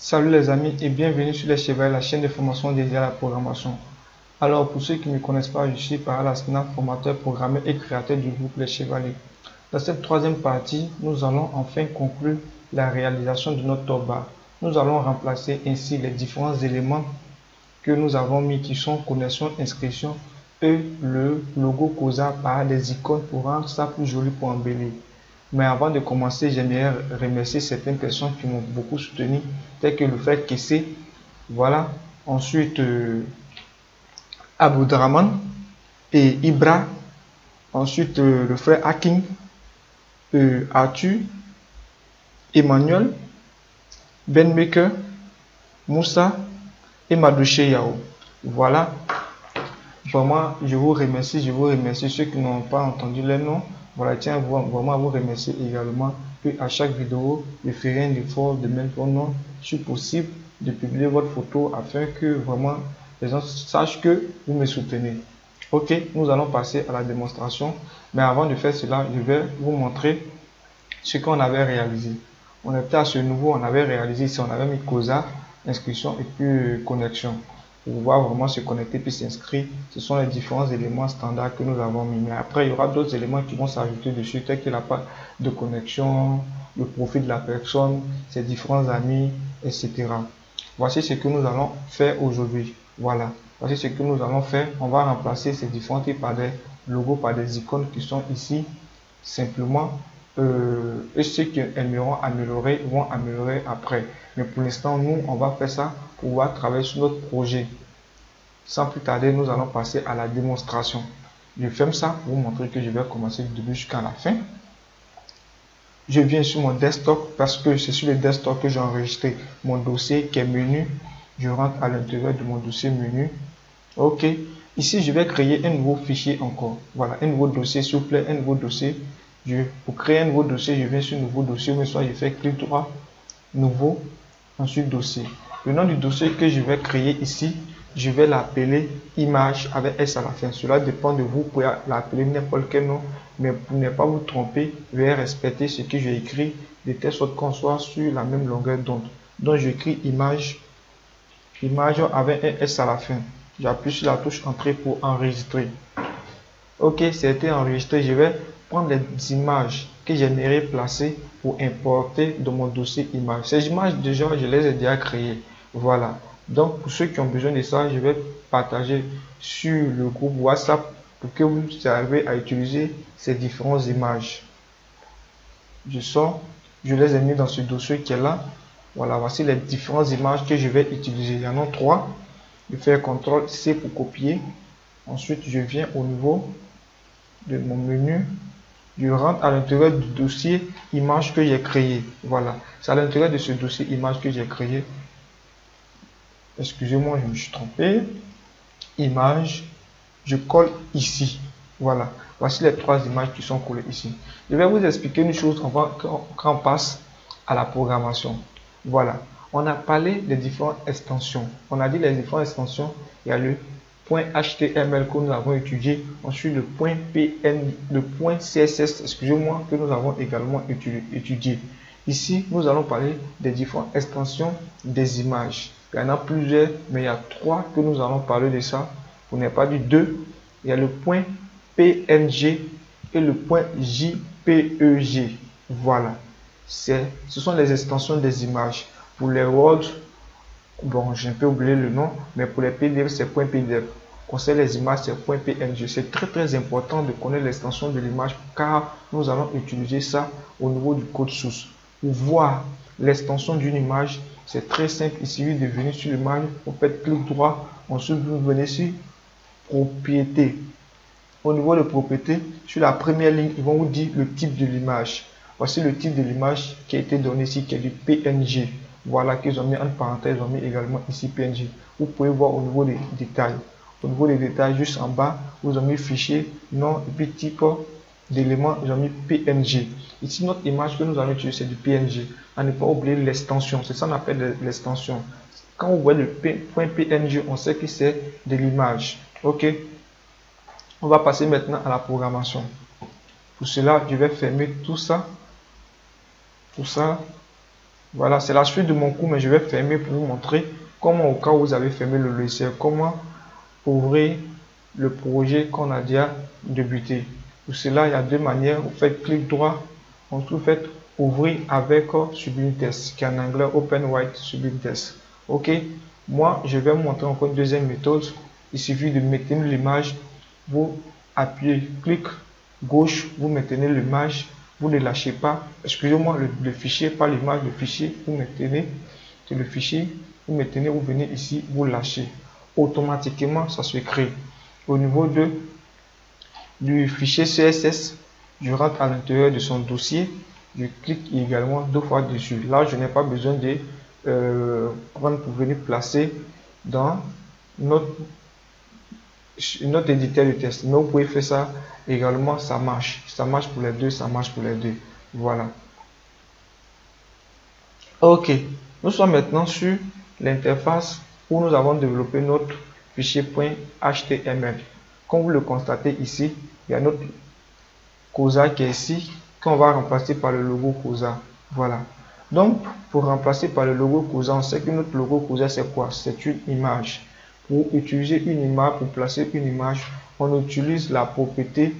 Salut les amis et bienvenue sur Les Chevaliers, la chaîne de formation dédiée à la programmation. Alors pour ceux qui ne me connaissent pas, je suis Paral Asna, formateur, programmeur et créateur du groupe Les Chevaliers. Dans cette troisième partie, nous allons enfin conclure la réalisation de notre top bar. Nous allons remplacer ainsi les différents éléments que nous avons mis qui sont connexion, inscription et le logo COSA par des icônes pour rendre ça plus joli pour embellir. Mais avant de commencer, j'aimerais remercier certaines personnes qui m'ont beaucoup soutenu, telles que le frère Kessé, voilà. Ensuite, Aboudraman et Ibra. Ensuite, le frère Hakim, Arthur, Emmanuel, Ben Maker, Moussa et Madouché Yao. Voilà. Vraiment, je vous remercie ceux qui n'ont pas entendu les noms. Voilà, tiens vraiment à vous remercier également. Puis à chaque vidéo, je ferai un effort de mettre vos noms, si possible, de publier votre photo afin que vraiment les gens sachent que vous me soutenez. Ok, nous allons passer à la démonstration. Mais avant de faire cela, je vais vous montrer ce qu'on avait réalisé. On était à ce niveau, on avait réalisé ici, on avait mis COSA, inscription et puis connexion. Pour pouvoir vraiment se connecter puis s'inscrire, ce sont les différents éléments standards que nous avons mis. Mais après, il y aura d'autres éléments qui vont s'ajouter dessus, tels que la page de connexion, le profil de la personne, ses différents amis, etc. Voici ce que nous allons faire aujourd'hui. Voilà. Voici ce que nous allons faire. On va remplacer ces différents types par des logos, par des icônes qui sont ici. Simplement, et ceux qui aimeront améliorer vont améliorer après. Mais pour l'instant, nous, on va faire ça pour pouvoir travailler sur notre projet. Sans plus tarder, nous allons passer à la démonstration. Je ferme ça pour vous montrer que je vais commencer du début jusqu'à la fin. Je viens sur mon desktop parce que c'est sur le desktop que j'ai enregistré mon dossier qui est menu. Je rentre à l'intérieur de mon dossier menu. Ok. Ici, je vais créer un nouveau fichier encore. Voilà, un nouveau dossier, s'il vous plaît, un nouveau dossier. Pour créer un nouveau dossier, je viens sur nouveau dossier, mais soit je fais clic droit, nouveau, ensuite dossier. Le nom du dossier que je vais créer ici, je vais l'appeler image avec S à la fin. Cela dépend de vous, vous pouvez l'appeler n'importe quel nom, mais pour ne pas vous tromper, veuillez respecter ce que j'ai écrit de telle sorte qu'on soit sur la même longueur d'onde. Donc j'écris image avec un S à la fin. J'appuie sur la touche entrée pour enregistrer. Ok, c'était enregistré. Je vais prendre les images que j'aimerais placer pour importer dans mon dossier image. Ces images, déjà, je les ai déjà créées. Voilà. Donc, pour ceux qui ont besoin de ça, je vais partager sur le groupe WhatsApp pour que vous arriviez à utiliser ces différentes images. Je sors, je les ai mis dans ce dossier qui est là. Voilà, voici les différentes images que je vais utiliser. Il y en a 3. Je fais CTRL-C pour copier. Ensuite, je viens au niveau de mon menu. Je rentre à l'intérieur du dossier image que j'ai créé. Voilà, c'est à l'intérieur de ce dossier image que j'ai créé. Excusez-moi, je me suis trompé. Image, je colle ici. Voilà, voici les 3 images qui sont collées ici. Je vais vous expliquer une chose quand on passe à la programmation. Voilà, on a parlé des différentes extensions. On a dit les différentes extensions. Il y a le .html que nous avons étudié, ensuite le .pn, le .css, excusez-moi, que nous avons également étudié. Ici, nous allons parler des différentes extensions des images. Il y en a plusieurs, mais il y a 3 que nous allons parler de ça. Vous n'avez pas dit 2. Il y a le .png et le .jpeg. Voilà. Ce sont les extensions des images. Pour les Word, bon, j'ai un peu oublié le nom, mais pour les PDF, c'est .pdf. Concernant les images, c'est .png. C'est très important de connaître l'extension de l'image car nous allons utiliser ça au niveau du code source. Pour voir l'extension d'une image, c'est très simple. Il suffit de venir sur l'image, vous faites clic droit, ensuite vous venez sur propriété. Au niveau de propriété, sur la première ligne, ils vont vous dire le type de l'image. Voici le type de l'image qui a été donné ici, qui est du PNG. Voilà qu'ils ont mis en parenthèse, ils ont mis également ici PNG. Vous pouvez voir au niveau des détails. Au niveau des détails, juste en bas, vous avez mis fichier, nom et puis type d'éléments, ils ont mis PNG. Ici, notre image que nous allons utiliser, c'est du PNG. À ne pas oublier l'extension, c'est ça qu'on appelle l'extension. Quand vous voyez le .png, on sait que c'est de l'image. Ok. On va passer maintenant à la programmation. Pour cela, je vais fermer tout ça. Tout ça. Voilà, c'est la suite de mon cours, mais je vais fermer pour vous montrer comment, au cas où vous avez fermé le logiciel, comment ouvrir le projet qu'on a déjà débuté. Pour cela, il y a deux manières. Vous faites clic droit, ensuite vous faites ouvrir avec Sublime Text, qui est en anglais Open White Sublime Text. Ok, moi je vais vous montrer encore une deuxième méthode. Il suffit de maintenir l'image, vous appuyez clic gauche, vous maintenez l'image, vous ne lâchez pas, excusez-moi, le fichier, pas l'image, le fichier, vous maintenez, c'est le fichier, vous maintenez, vous venez ici, vous lâchez. Automatiquement, ça se crée. Au niveau du fichier CSS, je rentre à l'intérieur de son dossier, je clique également deux fois dessus. Là, je n'ai pas besoin de prendre pour venir placer dans notre éditeur de test, mais vous pouvez faire ça également, ça marche pour les deux, ça marche pour les deux. Voilà. Ok, nous sommes maintenant sur l'interface où nous avons développé notre fichier .html. Comme vous le constatez ici, il y a notre Cosa qui est ici, qu'on va remplacer par le logo Cosa. Voilà. Donc, pour remplacer par le logo Cosa, on sait que notre logo Cosa c'est quoi? C'est une image. Pour utiliser une image, pour placer une image, on utilise la propriété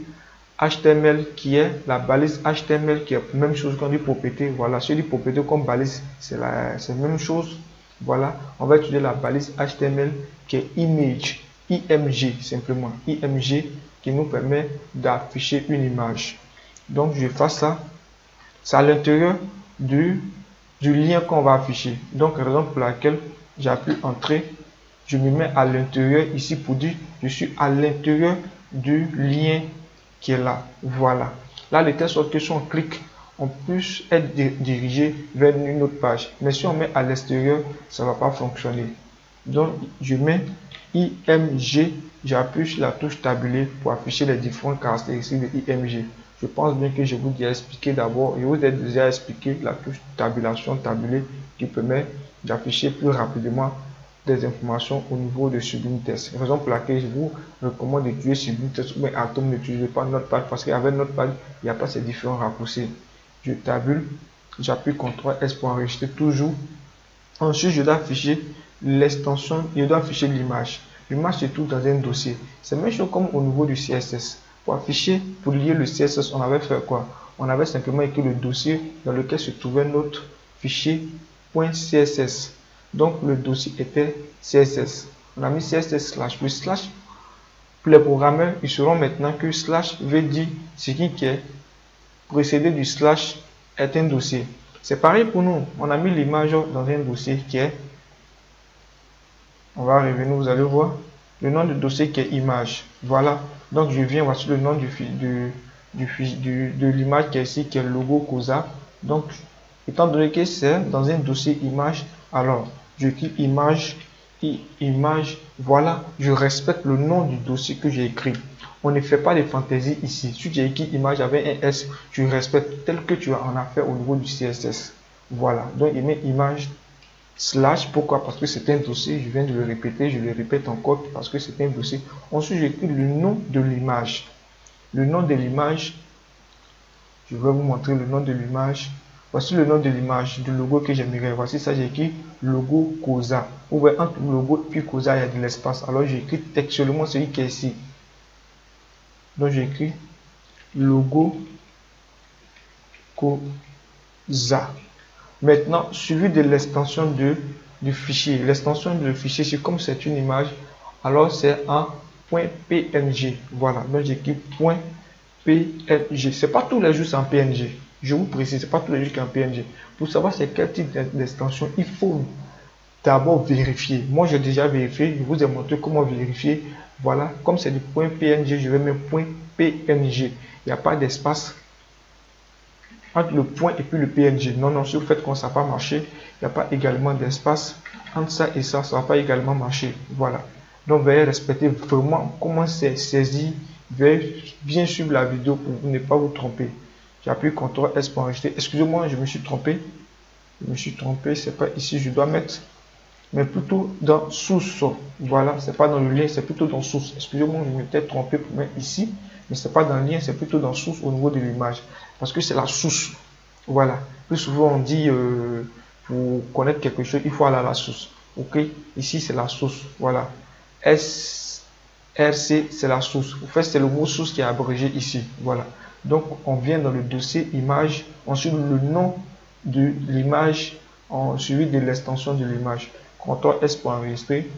HTML qui est la balise HTML qui est la même chose qu'on dit propriété. Voilà, si on dit propriété comme balise, c'est la même chose. Voilà, on va utiliser la balise HTML qui est image, IMG simplement, IMG qui nous permet d'afficher une image. Donc je fais ça, c'est à l'intérieur du lien qu'on va afficher. Donc raison pour laquelle j'appuie entrée, je me mets à l'intérieur ici pour dire je suis à l'intérieur du lien qui est là. Voilà. Là, de telle sorte que si on clique, on puisse être dirigé vers une autre page. Mais si on met à l'extérieur, ça ne va pas fonctionner. Donc, je mets IMG, j'appuie sur la touche tabuler pour afficher les différentes caractéristiques de IMG. Je pense bien que je vous ai expliqué d'abord, je vous ai déjà expliqué la touche tabulation tabuler qui permet d'afficher plus rapidement des informations au niveau de Sublime Text. Raison pour laquelle je vous recommande d'utiliser Sublime Text, mais Atom n'utilisez pas Notepad parce qu'avec Notepad, il n'y a pas ces différents raccourcis. Je tabule, j'appuie CTRL S pour enregistrer toujours. Ensuite, je dois afficher l'extension, je dois afficher l'image. L'image se trouve dans un dossier. C'est la même chose comme au niveau du CSS. Pour afficher, pour lier le CSS, on avait fait quoi? On avait simplement écrit le dossier dans lequel se trouvait notre fichier .css. Donc le dossier était CSS. On a mis CSS slash. Le slash, pour les programmeurs, ils sauront maintenant que slash veut dire ce qui est précédé du slash est un dossier. C'est pareil pour nous. On a mis l'image dans un dossier qui est, on va revenir, vous allez voir, le nom du dossier qui est image. Voilà. Donc je viens, voici le nom de l'image qui est ici, qui est le logo Cosa. Donc, étant donné que c'est dans un dossier image, alors je clique image, voilà, je respecte le nom du dossier que j'ai écrit. On ne fait pas de fantaisie ici. Si j'ai écrit image avec un S, je respecte tel que tu en as fait au niveau du CSS. Voilà, donc il met image slash, pourquoi? Parce que c'est un dossier, je viens de le répéter, je le répète encore parce que c'est un dossier. Ensuite, j'écris le nom de l'image. Le nom de l'image, je vais vous montrer le nom de l'image. Voici le nom de l'image, du logo que j'aimerais. Voici ça, j'ai écrit logo Cosa. Vous voyez, entre logo puis Cosa, il y a de l'espace. Alors, j'écris textuellement celui qui est ici. Donc, j'écris logo Cosa. Maintenant, suivi de l'extension du fichier. L'extension du fichier, c'est comme c'est une image, alors c'est en .png. Voilà, donc j'écris .png. C'est pas tous les jours c'est en PNG. Je vous précise, c'est pas tous les jours qu'en PNG. Pour savoir c'est quel type d'extension, il faut d'abord vérifier. Moi, j'ai déjà vérifié. Je vous ai montré comment vérifier. Voilà, comme c'est du .png, je vais mettre .png. Il n'y a pas d'espace entre le point et puis le PNG. Non, non, si vous faites comme ça, pas marcher. Il n'y a pas également d'espace entre ça et ça, ça va pas également marcher. Voilà. Donc, veuillez respecter vraiment comment c'est saisi. Veuillez bien suivre la vidéo pour ne pas vous tromper. J'appuie CTRL S pour enregistrer. Excusez-moi, je me suis trompé. Je me suis trompé, c'est pas ici, je dois mettre, mais plutôt dans source. Voilà, c'est pas dans le lien, c'est plutôt dans source. Excusez-moi, je m'étais trompé pour mettre ici, mais c'est pas dans le lien, c'est plutôt dans source au niveau de l'image. Parce que c'est la source. Voilà. Plus souvent on dit pour connaître quelque chose, il faut aller à la source. Ok, ici c'est la source. Voilà. SRC, c'est la source. En fait, c'est le mot source qui est abrégé ici. Voilà. Donc, on vient dans le dossier image, ensuite le nom de l'image, suivi de l'extension de l'image. CTRL S pour enregistrer.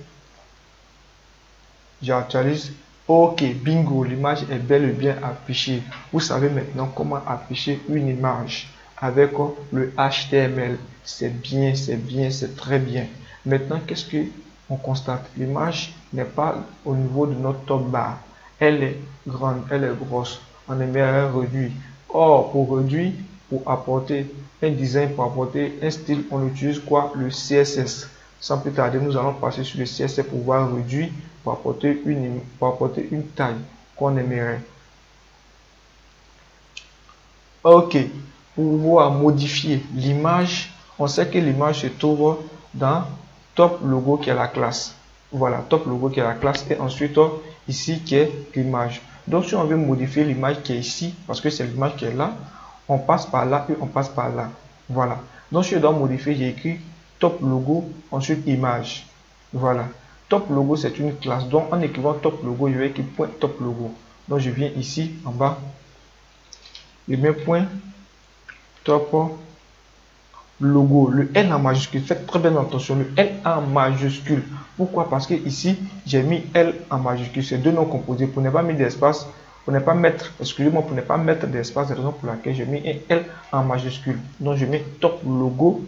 J'actualise. Ok, bingo, l'image est bel et bien affichée. Vous savez maintenant comment afficher une image avec le HTML. C'est bien, c'est bien, c'est très bien. Maintenant, qu'est-ce qu'on constate? L'image n'est pas au niveau de notre top bar. Elle est grande, elle est grosse. On aimerait réduire. Or, pour réduire, pour apporter un design, pour apporter un style, on utilise quoi? Le CSS. Sans plus tarder, nous allons passer sur le CSS pour pouvoir réduire, pour apporter une taille qu'on aimerait. Ok, pour pouvoir modifier l'image, on sait que l'image se trouve dans top logo qui est la classe. Voilà, top logo qui est la classe et ensuite ici qui est l'image. Donc si on veut modifier l'image qui est ici, parce que c'est l'image qui est là, on passe par là et on passe par là. Voilà. Donc si je dois modifier, j'ai écrit top logo, ensuite image. Voilà. Top logo, c'est une classe. Donc en écrivant top logo, je vais écrire point top logo. Donc je viens ici en bas. Je mets point top logo. Le N en majuscule. Faites très bien attention. Le L en majuscule. Pourquoi? Parce que ici, j'ai mis L en majuscule. C'est deux noms composés. Pour ne pas mettre d'espace, pour ne pas mettre, excusez-moi, pour ne pas mettre d'espace, c'est la raison pour laquelle j'ai mis un L en majuscule. Donc je mets top logo.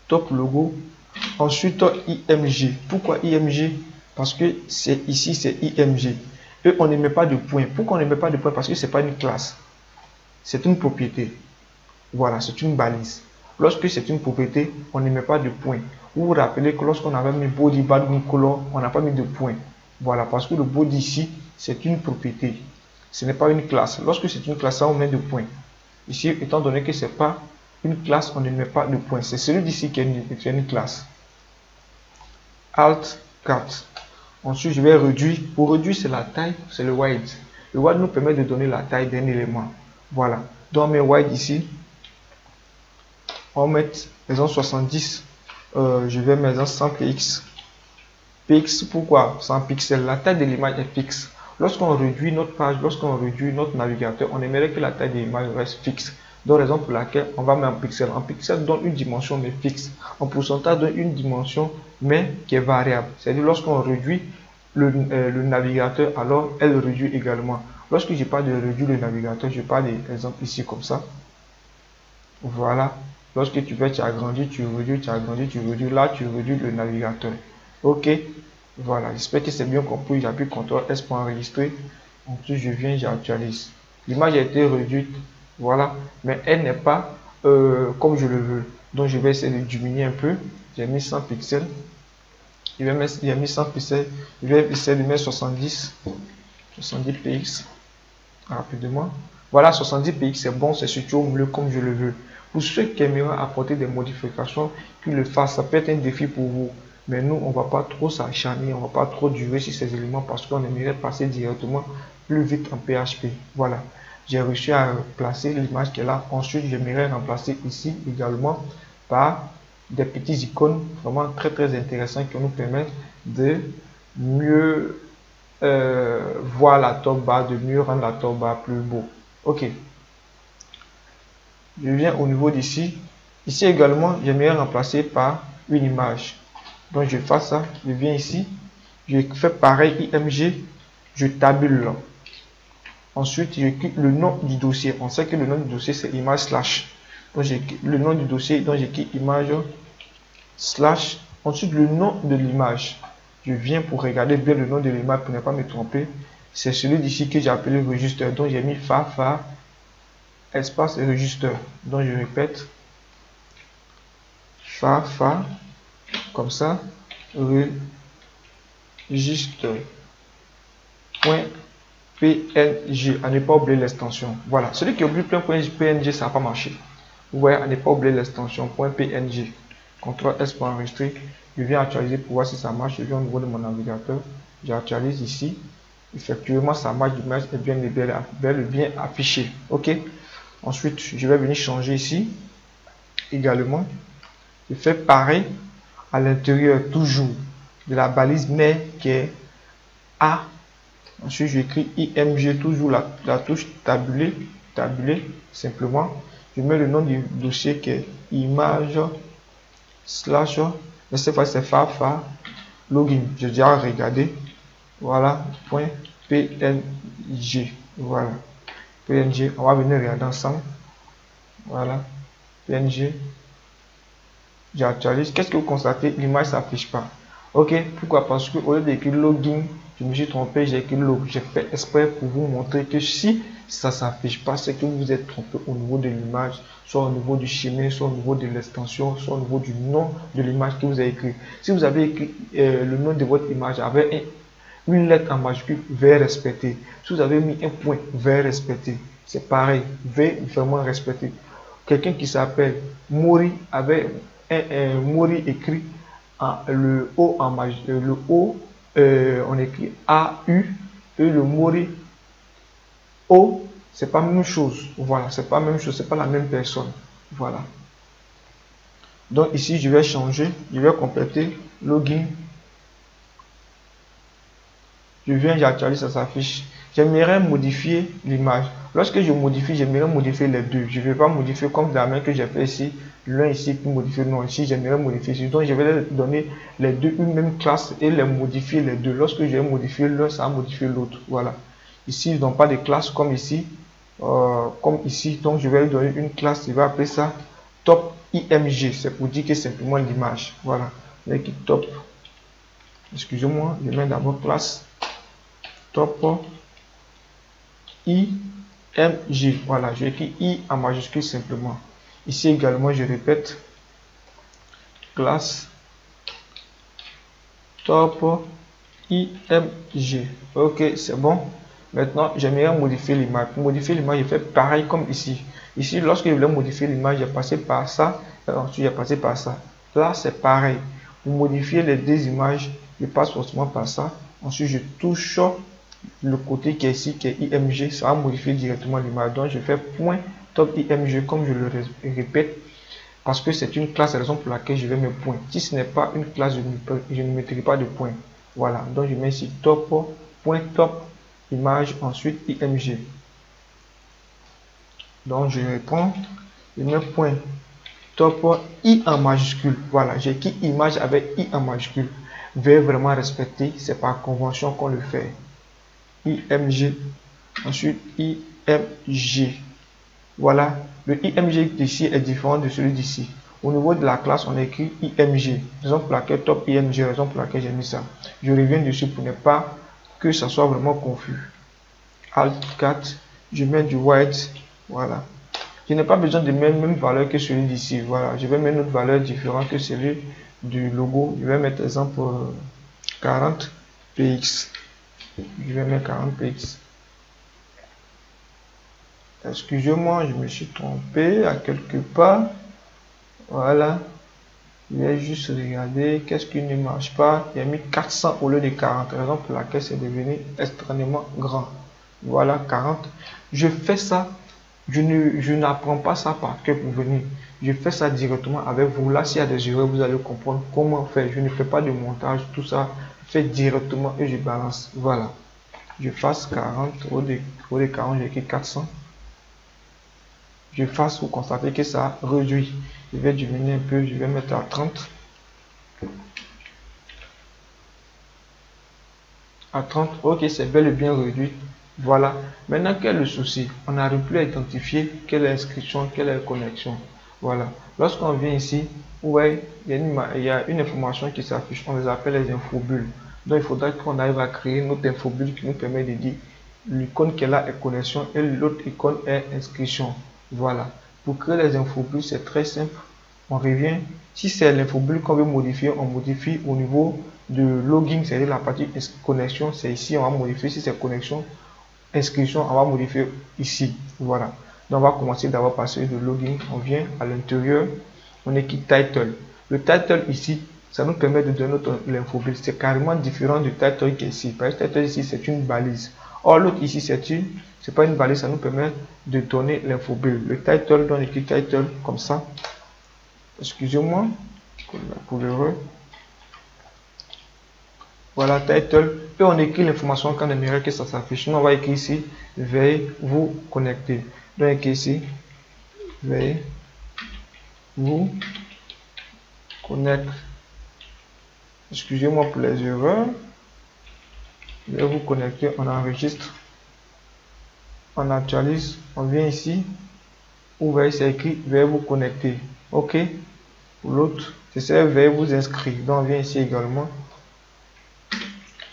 Top logo. Ensuite, IMG. Pourquoi IMG? Parce que c'est ici, c'est IMG. Et on ne met pas de point. Pourquoi on ne met pas de point? Parce que ce n'est pas une classe. C'est une propriété. Voilà, c'est une balise. Lorsque c'est une propriété, on ne met pas de point. Vous vous rappelez que lorsqu'on avait mis body, background color, on n'a pas mis de point. Voilà, parce que le body ici, c'est une propriété. Ce n'est pas une classe. Lorsque c'est une classe, on met de points. Ici, étant donné que ce n'est pas une classe, on ne met pas de point. C'est celui d'ici qui est une classe. Alt 4. Ensuite, je vais réduire. Pour réduire, c'est la taille, c'est le wide. Le wide nous permet de donner la taille d'un élément. Voilà. Donc, on met wide ici. On va mettre, maison 70. Je vais mettre 100 px. Px, pourquoi 100 pixels? La taille de l'image est fixe. Lorsqu'on réduit notre page, lorsqu'on réduit notre navigateur, on aimerait que la taille de l'image reste fixe. Donc, raison pour laquelle on va mettre en pixel. En pixel donne une dimension mais fixe. En pourcentage donne une dimension mais qui est variable. C'est-à-dire lorsqu'on réduit le navigateur, alors elle réduit également. Lorsque je parle de réduire le navigateur, je parle d'exemple ici comme ça. Voilà. Lorsque tu fais, tu agrandis, tu réduis, tu agrandis, tu réduis. Là, tu réduis le navigateur. Ok. Voilà. J'espère que c'est bien compris. J'appuie CTRL S pour enregistrer. Ensuite, je viens, j'actualise. L'image a été réduite. Voilà. Mais elle n'est pas comme je le veux. Donc, je vais essayer de diminuer un peu. J'ai mis 100 pixels. J'ai mis 100 pixels. Je vais essayer de mettre 70 px. Rapidement. Voilà, 70 px, c'est bon, c'est surtout mieux comme je le veux. Pour ceux qui aimeraient apporter des modifications, qu'ils le fassent. Ça peut être un défi pour vous. Mais nous, on ne va pas trop s'acharner, on ne va pas trop durer sur ces éléments parce qu'on aimerait passer directement plus vite en PHP. Voilà. J'ai réussi à placer l'image qui est là. Ensuite, j'aimerais remplacer ici également par des petits icônes vraiment très très intéressants qui nous permettent de mieux voir la top bar, de mieux rendre la top bar plus beau. Ok. Je viens au niveau d'ici. Ici également, j'aimerais remplacer par une image. Donc je fais ça, je viens ici, je fais pareil IMG, je tabule. Ensuite, je clique le nom du dossier. On sait que le nom du dossier c'est image slash. Donc j'ai le nom du dossier, donc j'écris image slash. Ensuite le nom de l'image. Je viens pour regarder bien le nom de l'image pour ne pas me tromper. C'est celui d'ici que j'ai appelé registre. Donc j'ai mis fa espace et registre. Donc je répète fa comme ça registre point png. À ne pas oublier l'extension. Voilà, celui qui oublie plein point png, ça va pas marcher. Vous voyez, à ne pas oublier l'extension point png. CTRL S pour enregistrer. Je viens actualiser pour voir si ça marche. Je viens au niveau de mon navigateur, j'actualise ici. Effectivement, ça marche, l'image est bien affichée. Ok. Ensuite, je vais venir changer ici. également. Je fais pareil à l'intérieur toujours de la balise mère qui est A. Ensuite, j'écris IMG, toujours la touche tabuler simplement. Je mets le nom du dossier qui est image slash, mais cette fois c'est fa login. J'ai déjà regardé. Voilà, point PNG. Voilà, PNG. On va venir regarder ensemble. Voilà, PNG. J'actualise. Qu'est-ce que vous constatez? L'image s'affiche pas. Ok, pourquoi? Parce que au lieu d'écrire login, je me suis trompé, j'ai écrit log. J'ai fait exprès pour vous montrer que si ça s'affiche pas, c'est que vous êtes trompé au niveau de l'image, soit au niveau du chemin, soit au niveau de l'extension, soit au niveau du nom de l'image que vous avez écrit. Si vous avez écrit le nom de votre image avec une lettre en majuscule, V respecté. Si vous avez mis un point, V respecté. C'est pareil, V vraiment respecté. Quelqu'un qui s'appelle Mori avec Mori écrit le O en majuscule, le O on écrit AU et le Mori O, c'est pas la même chose. Voilà, c'est pas la même chose, c'est pas la même personne. Voilà. Donc ici, je vais changer, je vais compléter login. Je viens, j'actualise, ça s'affiche. J'aimerais modifier l'image. Lorsque je modifie, j'aimerais modifier les deux. Je ne vais pas modifier comme la main que j'ai fait ici. L'un ici pour modifier. Non, ici, j'aimerais modifier ici. Donc, je vais donner les deux une même classe et les modifier les deux. Lorsque je vais modifier l'un, ça va modifier l'autre. Voilà. Ici, ils n'ont pas de classe comme ici. Donc, je vais lui donner une classe. Je vais appeler ça top IMG. C'est pour dire que c'est simplement l'image. Voilà. Avec top. Excusez-moi, je mets d'abord classe. Top IMG. Voilà, je écris I en majuscule simplement. Ici également, je répète, classe top IMG. Ok, c'est bon. Maintenant, j'aimerais modifier l'image. Pour modifier l'image, je fais pareil comme ici. Ici, lorsque je voulais modifier l'image, j'ai passé par ça. Ensuite, j'ai passé par ça. Là, c'est pareil. Pour modifier les deux images, je passe forcément par ça. Ensuite, je touche le côté qui est ici, qui est IMG, ça va modifier directement l'image. Donc, je fais point top IMG comme je le répète, parce que c'est une classe, raison pour laquelle je vais mettre point. Si ce n'est pas une classe, je ne mettrai pas de point. Voilà, donc je mets ici top, point top, image, ensuite IMG. Donc, je reprends, je mets point top, I en majuscule. Voilà, j'ai écrit image avec I en majuscule. Veuillez vraiment respecter, c'est par convention qu'on le fait. IMG, ensuite IMG. Voilà, le IMG d'ici est différent de celui d'ici. Au niveau de la classe, on écrit IMG, raison pour laquelle top IMG, raison pour laquelle j'ai mis ça. Je reviens dessus pour ne pas que ça soit vraiment confus. Alt 4, je mets du white, voilà. Je n'ai pas besoin de mettre la même valeur que celui d'ici, voilà. Je vais mettre une autre valeur différente que celui du logo. Je vais mettre exemple 40 px. Je vais mettre 40 px. Excusez-moi, je me suis trompé à quelque part. Voilà. Je vais juste regarder qu'est-ce qui ne marche pas. Il a mis 400 au lieu de 40. Raison pour laquelle c'est devenu extrêmement grand. Voilà, 40. Je fais ça. Je n'apprends pas ça par cœur pour venir. Je fais ça directement avec vous. Là, s'il y a des erreurs, vous allez comprendre comment faire. Je ne fais pas de montage, tout ça. Je fais directement et je balance. Voilà. Je fasse 40. Au lieu de 40, j'ai écrit 400. Je fasse pour constater que ça réduit. Je vais diminuer un peu. Je vais mettre à 30. À 30. Ok, c'est bel et bien réduit. Voilà. Maintenant, quel est le souci? On n'arrive plus à identifier quelle est l'inscription, quelle est la connexion. Voilà. Lorsqu'on vient ici, ouais, il y a une information qui s'affiche. On les appelle les infobulles. Donc, il faudra qu'on arrive à créer notre infobulle qui nous permet de dire l'icône qui est là est connexion et l'autre icône est inscription. Voilà. Pour créer les infobulles, c'est très simple. On revient. Si c'est l'infobulle qu'on veut modifier, on modifie au niveau de login, c'est-à-dire la partie connexion, c'est ici, on va modifier. Si c'est connexion, inscription, on va modifier ici. Voilà. Donc, on va commencer d'abord par celui de login. On vient à l'intérieur, on écrit title. Le title ici, ça nous permet de donner l'infobulle. C'est carrément différent du title qui est ici. Parce que le title ici, c'est une balise. Or, l'autre ici, c'est pas une balise, ça nous permet de donner l'infobulle. Le title, donc on écrit title comme ça. excusez-moi, pour l'heureux. Voilà, title. Et on écrit l'information quand on aimerait que ça s'affiche. Nous, on va écrire ici, veuillez vous connecter. Donc, ici, veuillez vous connecter. Excusez-moi pour les erreurs. Veuillez vous connecter, on enregistre. On actualise, on vient ici. Vous voyez, c'est écrit, veuillez vous connecter. OK. Pour l'autre, c'est veuillez vous inscrire. Donc, on vient ici également.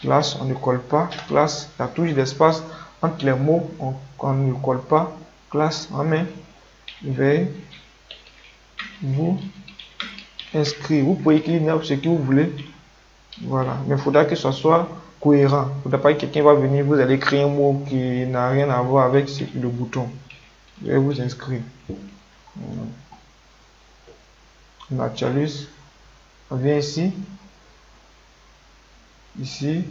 Classe, on ne colle pas. Classe, la touche d'espace entre les mots, on ne colle pas. Classe, en main. Veuillez vous inscrire. Vous pouvez écrire ce que vous voulez. Voilà. Mais il faudra que ce soit cohérent. Il ne faudra pas que quelqu'un va venir, vous allez créer un mot qui n'a rien à voir avec le bouton. Veuillez vous inscrire. On actualise. On vient ici. Ici,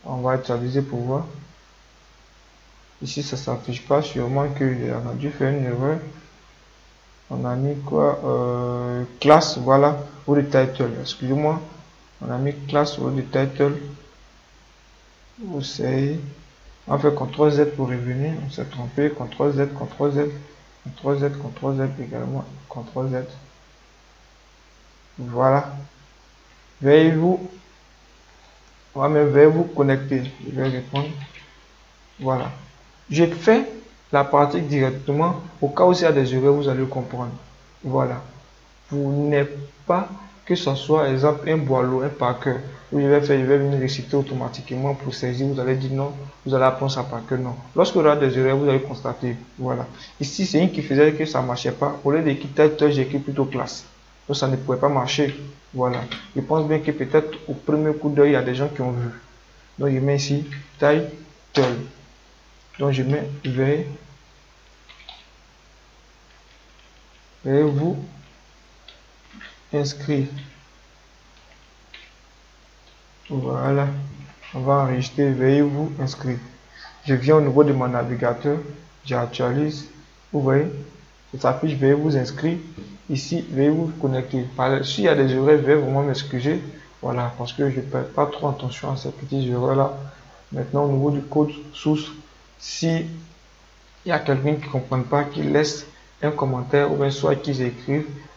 on va actualiser pour voir. Ici, ça ne s'affiche pas. Sûrement qu'on a dû faire une erreur. On a mis quoi? Classe, voilà, pour le title. Excusez-moi. On a mis classe pour le title. Vous savez. On fait CTRL Z pour revenir. On s'est trompé. CTRL Z, CTRL Z, CTRL Z, CTRL Z également. CTRL Z. Voilà. Veuillez-vous connecter. Je vais répondre. Voilà. J'ai fait la pratique directement. Au cas où il y a des erreurs, vous allez comprendre. Voilà. Vous n'êtes pas que ce soit, exemple, un boileau, un par cœur. Où je vais venir réciter automatiquement pour saisir. Vous allez dire non. Vous allez apprendre ça par cœur, non. Lorsque vous aurez des erreurs, vous allez constater. Voilà. Ici, c'est une qui faisait que ça ne marchait pas. Au lieu d'écrire title, j'ai écrit plutôt classe. Donc ça ne pouvait pas marcher. Voilà. Je pense bien que peut-être au premier coup d'œil, il y a des gens qui ont vu. Donc je mets ici title. Donc je mets veuillez vous inscrire. Voilà. On va enregistrer veuillez vous inscrire. Je viens au niveau de mon navigateur. J'actualise. Vous voyez, ça s'affiche veuillez vous inscrire. Ici, veuillez vous connecter. S'il y a des erreurs, veuillez vraiment m'excuser. Voilà, parce que je ne perds pas trop attention à ces petites erreurs-là. Maintenant, au niveau du code source, si il y a quelqu'un qui ne comprend pas, qui laisse un commentaire ou bien soit qu'ils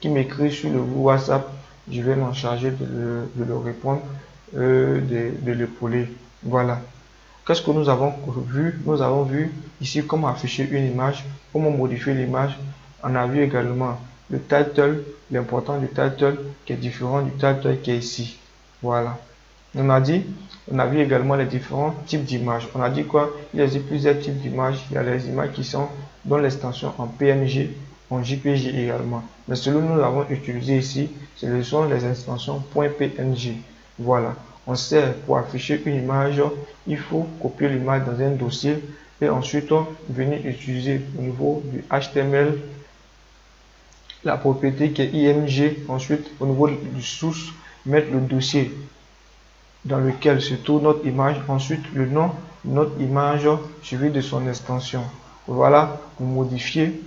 m'écrivent sur le WhatsApp, je vais m'en charger de le répondre, de l'épauler. Voilà. Qu'est-ce que nous avons vu? Nous avons vu ici comment afficher une image, comment modifier l'image. On a vu également le title, l'important du title qui est différent du title qui est ici. Voilà. On a vu également les différents types d'images. On a dit quoi? Il y a plusieurs types d'images. Il y a les images qui sont dans l'extension en PNG, en JPG également. Mais celui que nous avons utilisé ici, ce sont les extensions .png. Voilà. On sait pour afficher une image, il faut copier l'image dans un dossier et ensuite venir utiliser au niveau du HTML la propriété qui est img. Ensuite, au niveau du source, mettre le dossier dans lequel se trouve notre image, ensuite le nom de notre image suivi de son extension. Voilà, pour modifier,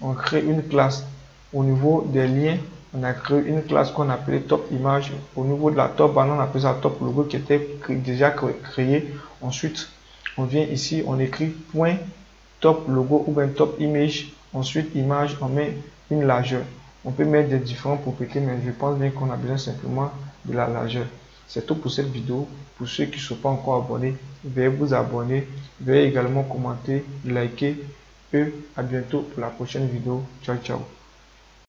on crée une classe. Au niveau des liens, on a créé une classe qu'on appelait top image. Au niveau de la top, on appelle ça top logo qui était déjà créé. Ensuite, on vient ici, on écrit point top logo ou bien top image. Ensuite, image, on met une largeur. On peut mettre des différentes propriétés, mais je pense bien qu'on a besoin simplement de la largeur. C'est tout pour cette vidéo. Pour ceux qui ne sont pas encore abonnés, veuillez vous abonner. Veuillez également commenter, liker. Et à bientôt pour la prochaine vidéo. Ciao, ciao.